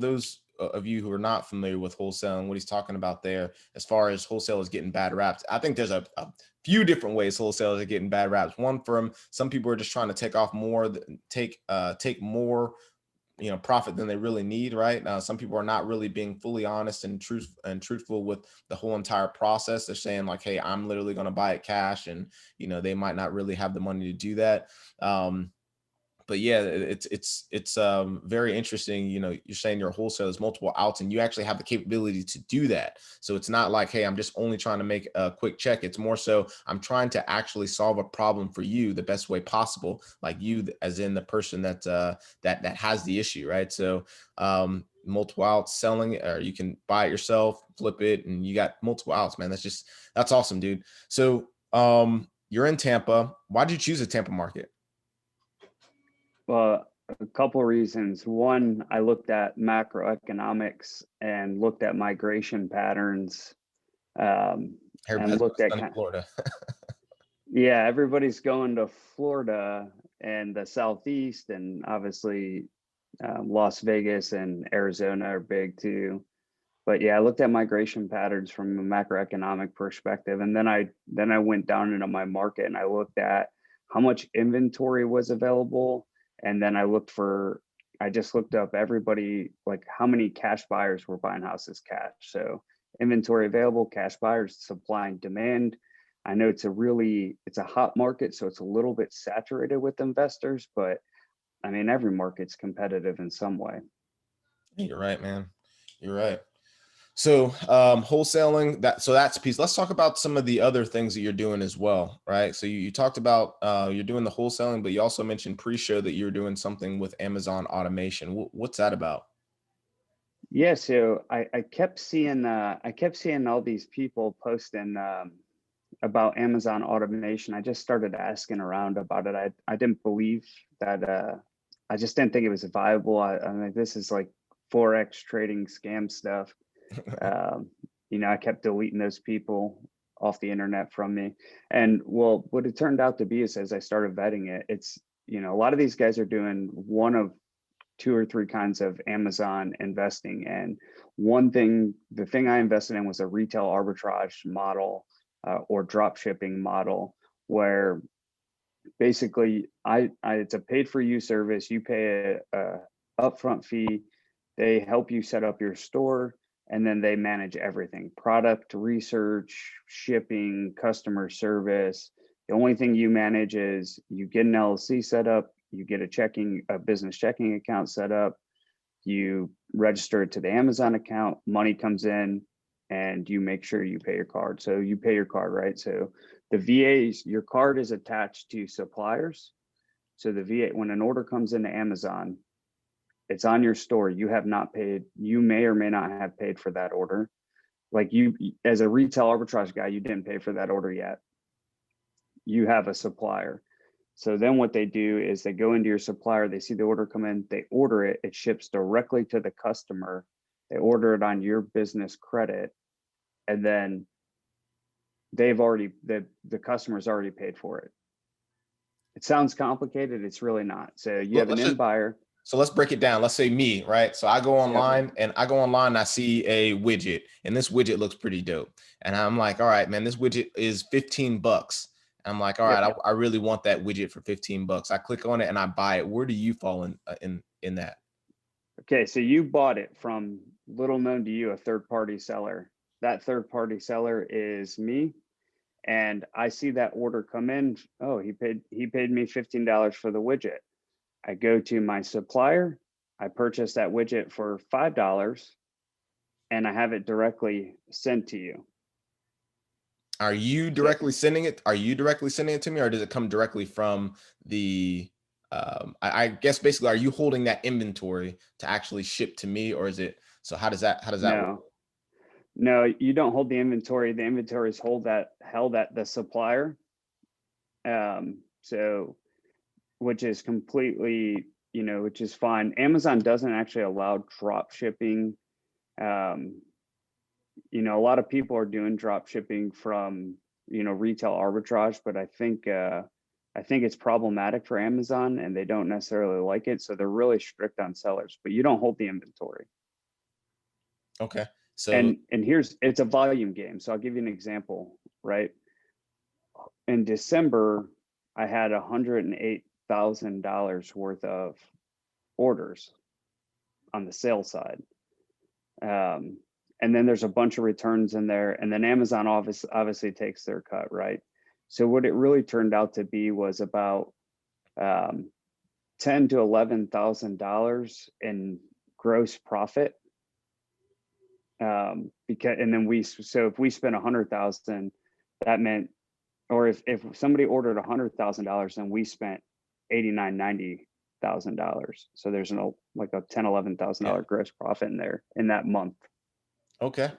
those of you who are not familiar with wholesaling, what he's talking about there, as far as wholesalers getting bad raps, I think there's a few different ways wholesalers are getting bad raps. One, from some people are just trying to take off more, take more, profit than they really need, right? Some people are not really being fully honest and truthful with the whole entire process. They're saying like, hey, I'm literally going to buy it cash, and they might not really have the money to do that. But yeah, it's very interesting. You're saying your wholesale is multiple outs, and you actually have the capability to do that. So it's not like, hey, I'm just only trying to make a quick check. It's more so I'm trying to actually solve a problem for you the best way possible, like you as in the person that that has the issue, right? So multiple outs selling, or you can buy it yourself, flip it, and you got multiple outs, man. That's awesome, dude. So you're in Tampa. Why did you choose the Tampa market? Well, a couple of reasons. One, I looked at macroeconomics and looked at migration patterns, and Everybody's looked at in Florida. yeah, everybody's going to Florida and the Southeast, and obviously Las Vegas and Arizona are big too. But yeah, I looked at migration patterns from a macroeconomic perspective, and then I went down into my market and I looked at how much inventory was available, and then I just looked up everybody, like how many cash buyers were buying houses cash. So inventory available, cash buyers, supply and demand. I know it's a hot market, so it's a little bit saturated with investors, but I mean, every market's competitive in some way. You're right, man. You're right. So wholesaling, that's a piece. Let's talk about some of the other things that you're doing as well, right? So you talked about you're doing the wholesaling, but you also mentioned pre-show that you're doing something with Amazon automation. What's that about? Yeah, so I kept seeing all these people posting about Amazon automation. I just started asking around about it. I didn't believe that I just didn't think it was viable. I mean, this is like Forex trading scam stuff. Um, I kept deleting those people off the internet from me. And well, what it turned out to be is, as I started vetting it, it's, a lot of these guys are doing one of two or three kinds of Amazon investing. And the thing I invested in was a retail arbitrage model, or drop shipping model, where basically it's a paid for use service. You pay a upfront fee. They help you set up your store, and then they manage everything: product research, shipping, customer service. The only thing you manage is you get an LLC set up, you get a business checking account set up, you register it to the Amazon account, money comes in, and you make sure you pay your card. So you pay your card, right? So the VAs, your card is attached to suppliers. So the VA, when an order comes into Amazon, it's on your store. You have not paid, you may or may not have paid for that order. Like you, as a retail arbitrage guy, you didn't pay for that order yet. You have a supplier. So then what they do is they go into your supplier, they see the order come in, they order it, it ships directly to the customer. They order it on your business credit, and then the customer's already paid for it. It sounds complicated, it's really not. So you have an end buyer. So let's break it down. Let's say me, right? So I go online. Yep. And I see a widget, and this widget looks pretty dope. And I'm like, all right, man, this widget is $15. I'm like, all right, Yep. I really want that widget for $15. I click on it and I buy it. Where do you fall in that? Okay, so you bought it from, little known to you, a third party seller. That third party seller is me, and I see that order come in. Oh, he paid me $15 for the widget. I go to my supplier, I purchase that widget for $5, and I have it directly sent to you. Are you directly sending it? Are you directly sending it to me, or does it come directly from the? I guess basically, are you holding that inventory to actually ship to me, or is it? So how does that work? No, you don't hold the inventory. The inventory is held at the supplier. So, which is completely, which is fine. Amazon doesn't actually allow drop shipping. A lot of people are doing drop shipping from, retail arbitrage, but I think it's problematic for Amazon, and they don't necessarily like it. So they're really strict on sellers, but you don't hold the inventory. Okay. So And it's a volume game. So I'll give you an example, right? In December, I had $108,000 worth of orders on the sales side. And then there's a bunch of returns in there, and then Amazon obviously takes their cut, right? So what it really turned out to be was about $10,000 to $11,000 in gross profit. Because and then so if we spent 100,000, that meant, or if somebody ordered $100,000, then we spent $89,000, $90,000. So there's like a $10,000, $11,000 yeah. gross profit in there in that month. Okay.